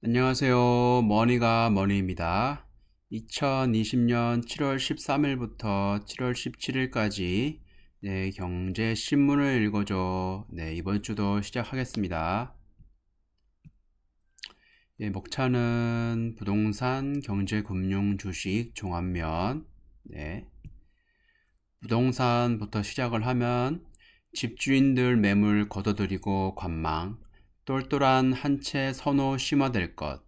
안녕하세요. 머니가 머니입니다. 2020년 7월 13일부터 7월 17일까지 경제 신문을 읽어줘. 이번 주도 시작하겠습니다. 목차는 부동산, 경제, 금융, 주식, 종합면. 부동산부터 시작을 하면 집주인들 매물 걷어들이고 관망, 똘똘한 한 채 선호 심어댈 것,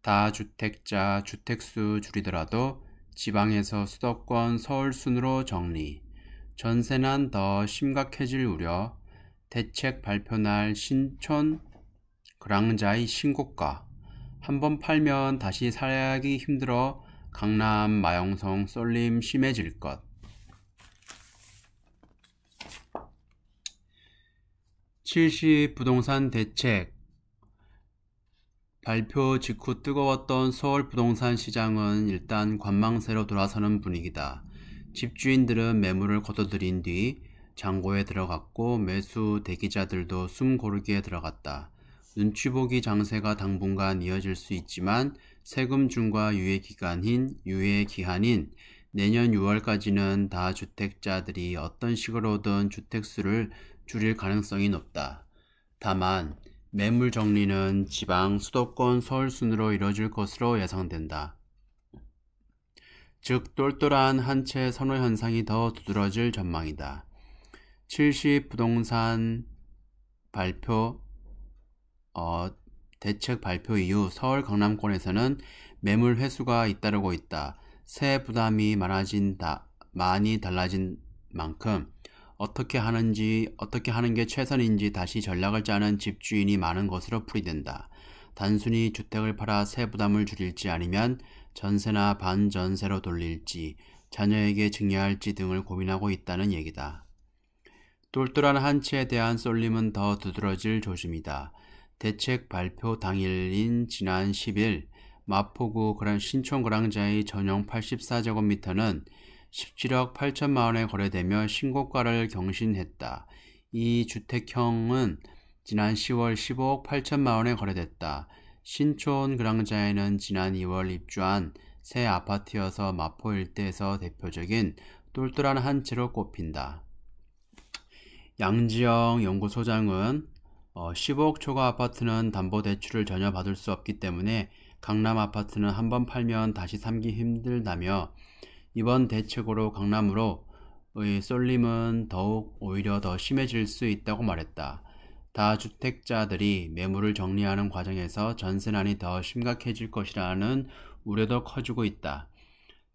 다주택자 주택수 줄이더라도 지방에서 수도권 서울 순으로 정리, 전세난 더 심각해질 우려, 대책 발표날 신촌 그랑자이 신고가, 한번 팔면 다시 살기 힘들어 강남 마영성 쏠림 심해질 것. 칠시 부동산 대책 발표 직후 뜨거웠던 서울 부동산 시장은 일단 관망세로 돌아서는 분위기다. 집주인들은 매물을 걷어들인 뒤 장고에 들어갔고 매수 대기자들도 숨 고르기에 들어갔다. 눈치 보기 장세가 당분간 이어질 수 있지만 세금 중과 유예 기한인 내년 6월까지는 다주택자들이 어떤 식으로든 주택수를 줄일 가능성이 높다. 다만 매물 정리는 지방 수도권 서울 순으로 이뤄질 것으로 예상된다. 즉 똘똘한 한 채 선호 현상이 더 두드러질 전망이다. 70 부동산 발표 대책 발표 이후 서울 강남권에서는 매물 회수가 잇따르고 있다. 세 부담이 많이 달라진 만큼 어떻게 하는 게 최선인지 다시 전략을 짜는 집주인이 많은 것으로 풀이된다. 단순히 주택을 팔아 세 부담을 줄일지 아니면 전세나 반전세로 돌릴지 자녀에게 증여할지 등을 고민하고 있다는 얘기다. 똘똘한 한 채에 대한 쏠림은 더 두드러질 조짐이다. 대책 발표 당일인 지난 10일 마포구 신촌 그랑자의 전용 84제곱미터는 17억 8천만 원에 거래되며 신고가를 경신했다. 이 주택형은 지난 10월 15억 8천만 원에 거래됐다. 신촌 그랑자에는 지난 2월 입주한 새 아파트여서 마포 일대에서 대표적인 똘똘한 한 채로 꼽힌다. 양지영 연구소장은 15억 초과 아파트는 담보대출을 전혀 받을 수 없기 때문에 강남 아파트는 한번 팔면 다시 삼기 힘들다며 이번 대책으로 강남으로의 쏠림은 더욱 오히려 더 심해질 수 있다고 말했다. 다주택자들이 매물을 정리하는 과정에서 전세난이 더 심각해질 것이라는 우려도 커지고 있다.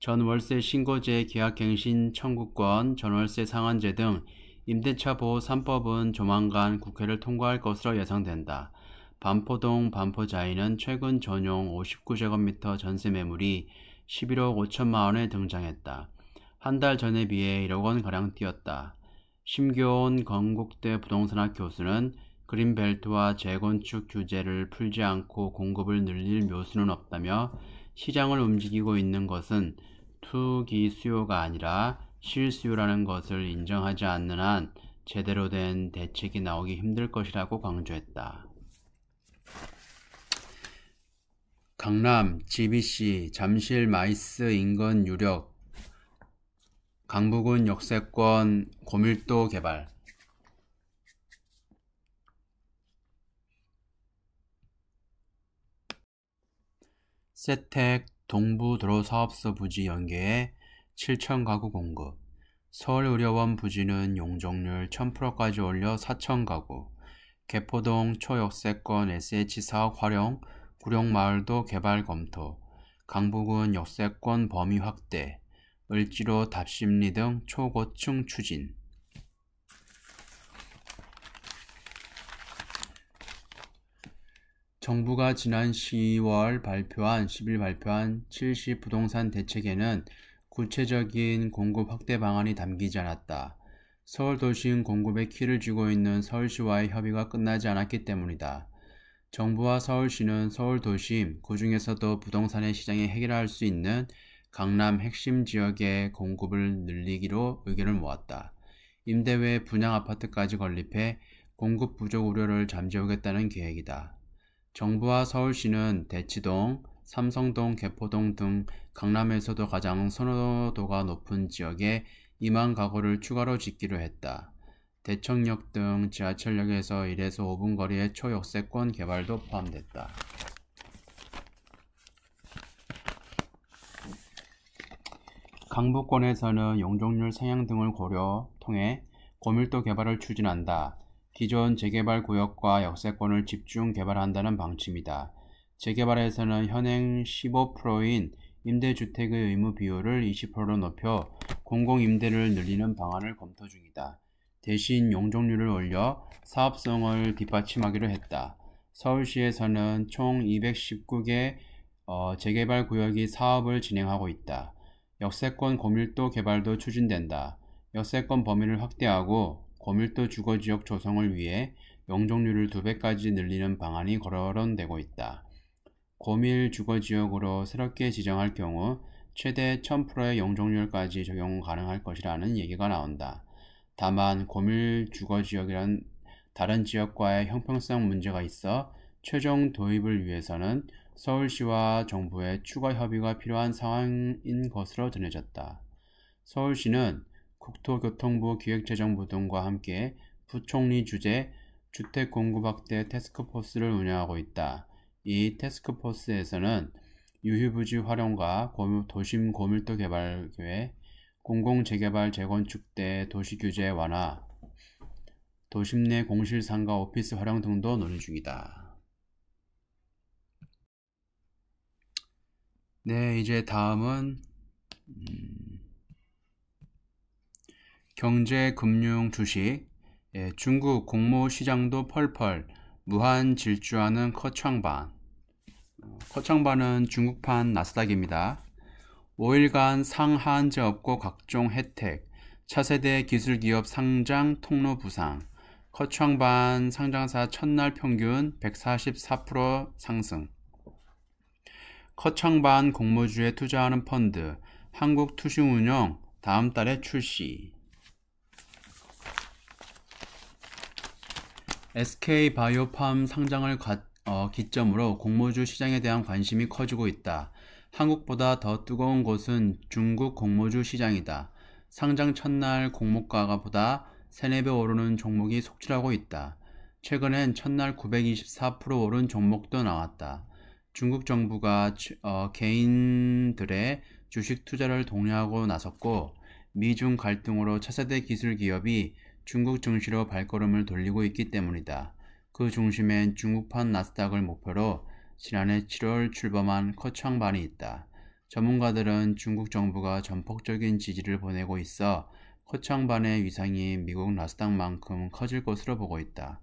전월세 신고제 계약갱신 청구권, 전월세 상한제 등 임대차 보호 3법은 조만간 국회를 통과할 것으로 예상된다. 반포동 반포자이는 최근 전용 59제곱미터 전세 매물이 11억 5천만 원에 등장했다. 한 달 전에 비해 1억 원가량 뛰었다. 심교원 건국대 부동산학 교수는 그린벨트와 재건축 규제를 풀지 않고 공급을 늘릴 묘수는 없다며 시장을 움직이고 있는 것은 투기 수요가 아니라 실수요라는 것을 인정하지 않는 한 제대로 된 대책이 나오기 힘들 것이라고 강조했다. 강남, GBC, 잠실, 마이스 인근 유력, 강북은 역세권 고밀도 개발. 세택 동부도로사업소 부지 연계에 7,000가구 공급. 서울의료원 부지는 용적률 1000%까지 올려 4,000가구. 개포동 초역세권 SH사업 활용, 구룡마을도 개발 검토. 강북은 역세권 범위 확대. 을지로 답심리 등 초고층 추진. 정부가 지난 10일 발표한 7시 부동산 대책에는 구체적인 공급 확대 방안이 담기지 않았다. 서울 도심 공급에 키를 쥐고 있는 서울시와의 협의가 끝나지 않았기 때문이다. 정부와 서울시는 서울 도심, 그 중에서도 부동산의 시장에 해결할 수 있는 강남 핵심 지역의 공급을 늘리기로 의견을 모았다. 임대 외 분양 아파트까지 건립해 공급 부족 우려를 잠재우겠다는 계획이다. 정부와 서울시는 대치동, 삼성동, 개포동 등 강남에서도 가장 선호도가 높은 지역에 2만 가구를 추가로 짓기로 했다. 대청역 등 지하철역에서 1에서 5분 거리의 초역세권 개발도 포함됐다. 강북권에서는 용적률 상향 등을 통해 고밀도 개발을 추진한다. 기존 재개발 구역과 역세권을 집중 개발한다는 방침이다. 재개발에서는 현행 15%인 임대주택의 의무 비율을 20%로 높여 공공임대를 늘리는 방안을 검토 중이다. 대신 용적률을 올려 사업성을 뒷받침하기로 했다. 서울시에서는 총 219개 재개발 구역이 사업을 진행하고 있다. 역세권 고밀도 개발도 추진된다. 역세권 범위를 확대하고 고밀도 주거지역 조성을 위해 용적률을 2배까지 늘리는 방안이 거론되고 있다. 고밀 주거지역으로 새롭게 지정할 경우 최대 1000%의 용적률까지 적용 가능할 것이라는 얘기가 나온다. 다만 고밀 주거지역이란 다른 지역과의 형평성 문제가 있어 최종 도입을 위해서는 서울시와 정부의 추가 협의가 필요한 상황인 것으로 전해졌다. 서울시는 국토교통부 기획재정부 등과 함께 부총리 주재 주택 공급 확대 태스크포스를 운영하고 있다. 이 태스크포스에서는 유휴부지 활용과 도심 고밀도 개발 계획, 공공재개발 재건축 대 도시규제 완화, 도심 내 공실 상가 오피스 활용 등도 논의 중이다. 네, 이제 다음은 경제, 금융, 주식. 중국 공모 시장도 펄펄 무한 질주하는 커창반. 커창반은 중국판 나스닥입니다. 5일간 상하한제 없고 각종 혜택, 차세대 기술기업 상장 통로 부상, 커창반 상장사 첫날 평균 144% 상승. 커창반 공모주에 투자하는 펀드, 한국투신운용 다음 달에 출시. SK바이오팜 상장을 기점으로 공모주 시장에 대한 관심이 커지고 있다. 한국보다 더 뜨거운 곳은 중국 공모주 시장이다. 상장 첫날 공모가가 보다 3-4배 오르는 종목이 속출하고 있다. 최근엔 첫날 924% 오른 종목도 나왔다. 중국 정부가 개인들의 주식 투자를 독려하고 나섰고 미중 갈등으로 차세대 기술 기업이 중국 증시로 발걸음을 돌리고 있기 때문이다. 그 중심엔 중국판 나스닥을 목표로 지난해 7월 출범한 커창반이 있다. 전문가들은 중국 정부가 전폭적인 지지를 보내고 있어 커창반의 위상이 미국 나스닥만큼 커질 것으로 보고 있다.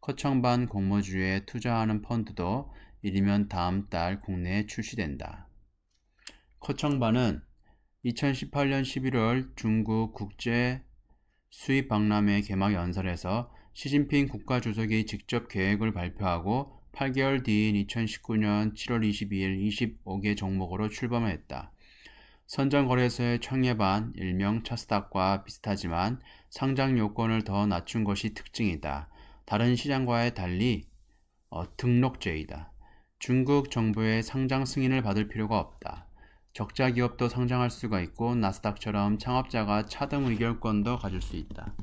커창반 공모주에 투자하는 펀드도 이르면 다음 달 국내에 출시된다. 커창반은 2018년 11월 중국 국제 수입 박람회 개막 연설에서 시진핑 국가주석이 직접 계획을 발표하고 8개월 뒤인 2019년 7월 22일 25개 종목으로 출범했다. 선전거래소의 청예반, 일명 차스닥과 비슷하지만 상장 요건을 더 낮춘 것이 특징이다. 다른 시장과의 달리 등록제이다. 중국 정부의 상장 승인을 받을 필요가 없다. 적자 기업도 상장할 수가 있고 나스닥처럼 창업자가 차등 의결권도 가질 수 있다.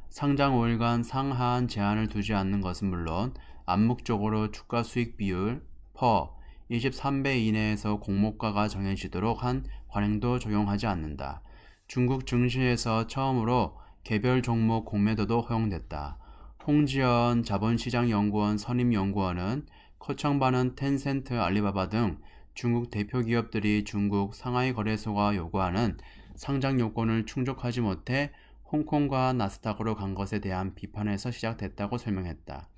상장 5일간 상하한 제한을 두지 않는 것은 물론 암묵적으로 주가 수익 비율 퍼 23배 이내에서 공모가가 정해지도록 한 관행도 적용하지 않는다. 중국 증시에서 처음으로 개별 종목 공매도도 허용됐다. 홍지연 자본시장연구원 선임연구원은 커창반은 텐센트, 알리바바 등 중국 대표 기업들이 중국 상하이 거래소가 요구하는 상장 요건을 충족하지 못해 홍콩과 나스닥으로 간 것에 대한 비판에서 시작됐다고 설명했다.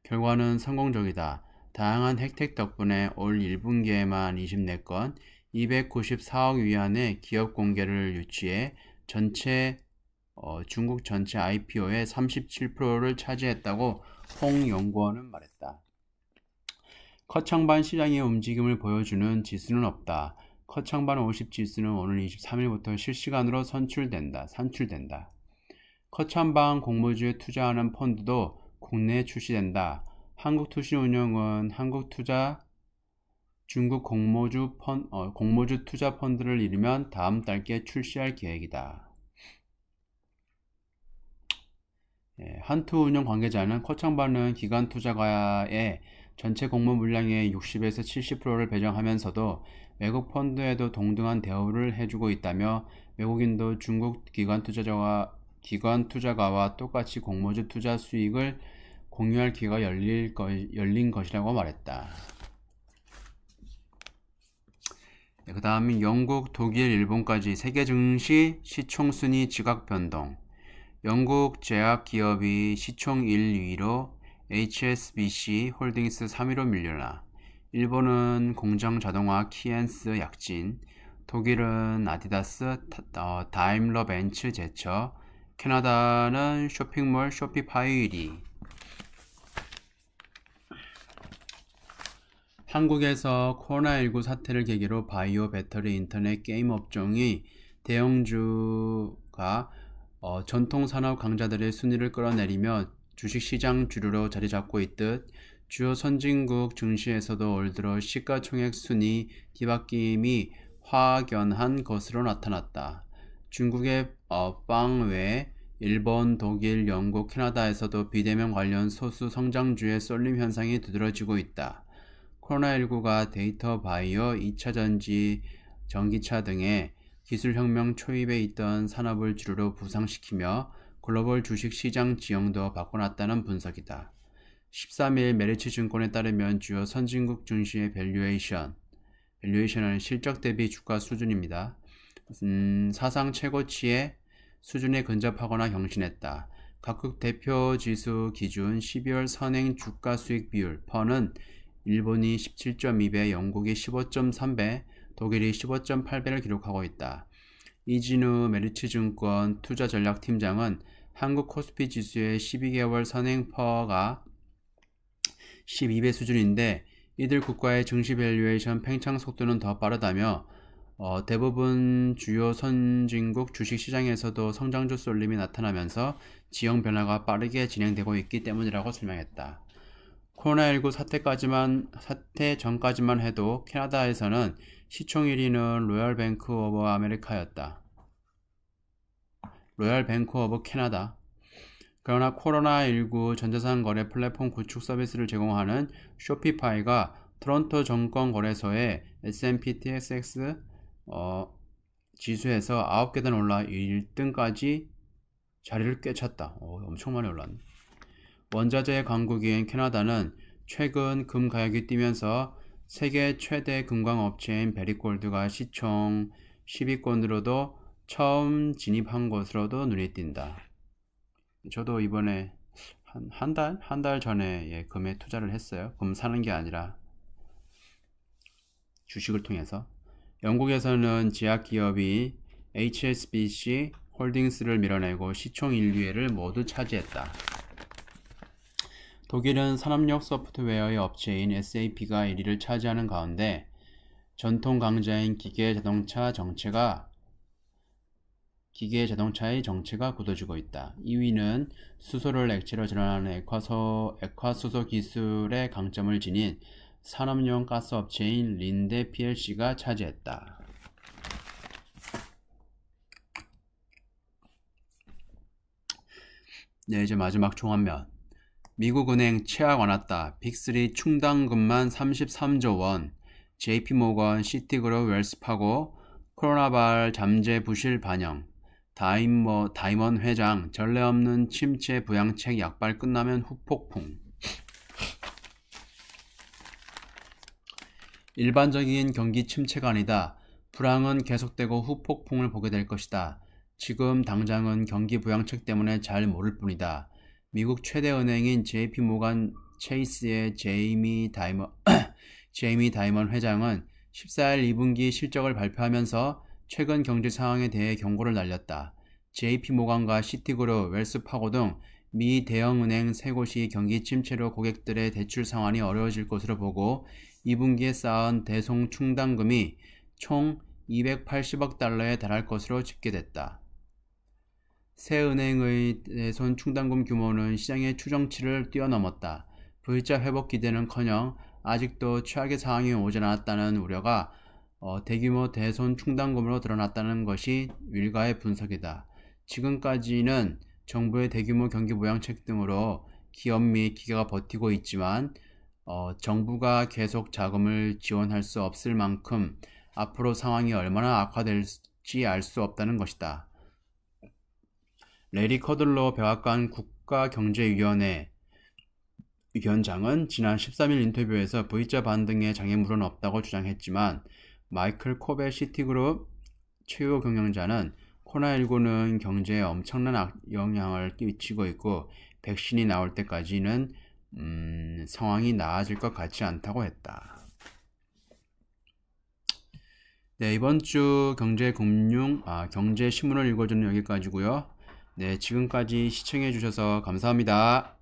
결과는 성공적이다. 다양한 혜택 덕분에 올 1분기에만 24건 294억 위안의 기업 공개를 유치해 중국 전체 IPO의 37%를 차지했다고 홍 연구원은 말했다. 커창반 시장의 움직임을 보여주는 지수는 없다. 커창반 50 지수는 오늘 23일부터 실시간으로 산출된다. 커창반 공모주에 투자하는 펀드도 국내에 출시된다. 한국투자운용은 한국투자 중국 공모주 투자 펀드를 이르면 다음 달께 출시할 계획이다. 한투운용 관계자는 코창받는 기관 투자가의 전체 공모 물량의 60에서 70%를 배정하면서도 외국 펀드에도 동등한 대우를 해주고 있다며 외국인도 중국 기관 투자가와 똑같이 공모주 투자 수익을 공유할 기회가 열린 것이라고 말했다. 그 다음 영국, 독일, 일본까지 세계 증시 시총순위 지각 변동. 영국 제약기업이 시총 1위로 HSBC 홀딩스 3위로 밀려나 일본은 공정자동화 키엔스 약진, 독일은 아디다스, 다임러 벤츠 제처, 캐나다는 쇼핑몰 쇼피파이 1위. 한국에서 코로나19 사태를 계기로 바이오, 배터리, 인터넷, 게임 업종이 대형주가 전통 산업 강자들의 순위를 끌어내리며 주식시장 주류로 자리 잡고 있듯 주요 선진국 증시에서도 올 들어 시가총액 순위 뒤바뀜이 확연한 것으로 나타났다. 중국의 빵 외에 일본, 독일, 영국, 캐나다에서도 비대면 관련 소수 성장주의 쏠림 현상이 두드러지고 있다. 코로나19가 데이터 바이오, 2차전지, 전기차 등의 기술혁명 초입에 있던 산업을 주류로 부상시키며 글로벌 주식시장 지형도 바꿔놨다는 분석이다. 13일 메리츠증권에 따르면 주요 선진국 증시의 밸류에이션은 실적 대비 주가 수준입니다. 사상 최고치의 수준에 근접하거나 경신했다. 각국 대표 지수 기준 12월 선행 주가 수익 비율 퍼는 일본이 17.2배, 영국이 15.3배, 독일이 15.8배를 기록하고 있다. 이진우 메리츠증권 투자전략팀장은 한국 코스피 지수의 12개월 선행퍼가 12배 수준인데 이들 국가의 증시 밸류에이션 팽창 속도는 더 빠르다며 대부분 주요 선진국 주식시장에서도 성장주 쏠림이 나타나면서 지형 변화가 빠르게 진행되고 있기 때문이라고 설명했다. 코로나19 사태 전까지만 해도 캐나다에서는 시총 1위는 로열 뱅크 오브 아메리카였다. 로열 뱅크 오브 캐나다. 그러나 코로나19 전자상 거래 플랫폼 구축 서비스를 제공하는 쇼피파이가 토론토 증권거래소의 S&P TSX 지수에서 9계단 올라 1등까지 자리를 꿰찼다. 엄청 많이 올랐네. 원자재 강국인 캐나다는 최근 금 가격이 뛰면서 세계 최대 금광업체인 베리골드가 시총 10위권으로도 처음 진입한 것으로도 눈에 띈다. 저도 이번에 한 달 전에 금에 투자를 했어요. 금 사는 게 아니라 주식을 통해서. 영국에서는 제약기업이 HSBC 홀딩스를 밀어내고 시총 1위를 모두 차지했다. 독일은 산업용 소프트웨어의 업체인 SAP가 1위를 차지하는 가운데 전통 강자인 기계자동차의 정체가 굳어지고 있다. 2위는 수소를 액체로 전환하는 액화수소 기술의 강점을 지닌 산업용 가스 업체인 린데 PLC가 차지했다. 네, 이제 마지막 종합면. 미국은행 최악 완화다. 빅3 충당금만 33조 원. JP모건, 시티그룹, 웰스파고, 코로나발 잠재 부실 반영. 다이먼 회장, 전례 없는 침체 부양책 약발 끝나면 후폭풍. 일반적인 경기 침체가 아니다. 불황은 계속되고 후폭풍을 보게 될 것이다. 지금 당장은 경기 부양책 때문에 잘 모를 뿐이다. 미국 최대 은행인 JP모건 체이스의 제이미 다이먼 회장은 14일 2분기 실적을 발표하면서 최근 경제 상황에 대해 경고를 날렸다. JP모건과 시티그룹, 웰스파고 등 미 대형은행 세 곳이 경기 침체로 고객들의 대출 상환이 어려워질 것으로 보고 2분기에 쌓은 대송 충당금이 총 280억 달러에 달할 것으로 집계됐다. 새 은행의 대손 충당금 규모는 시장의 추정치를 뛰어넘었다. V자 회복 기대는커녕 아직도 최악의 상황이 오지 않았다는 우려가 대규모 대손 충당금으로 드러났다는 것이 윌가의 분석이다. 지금까지는 정부의 대규모 경기 부양책 등으로 기업 및 기계가 버티고 있지만 정부가 계속 자금을 지원할 수 없을 만큼 앞으로 상황이 얼마나 악화될지 알 수 없다는 것이다. 레리 커들러 백악관 국가경제위원회 위원장은 지난 13일 인터뷰에서 V자 반등의 장애물은 없다고 주장했지만 마이클 콥의 시티그룹 최고 경영자는 코로나19는 경제에 엄청난 영향을 끼치고 있고 백신이 나올 때까지는 상황이 나아질 것 같지 않다고 했다. 네, 이번 주 경제신문을 읽어주는 여기까지고요. 네, 지금까지 시청해 주셔서 감사합니다.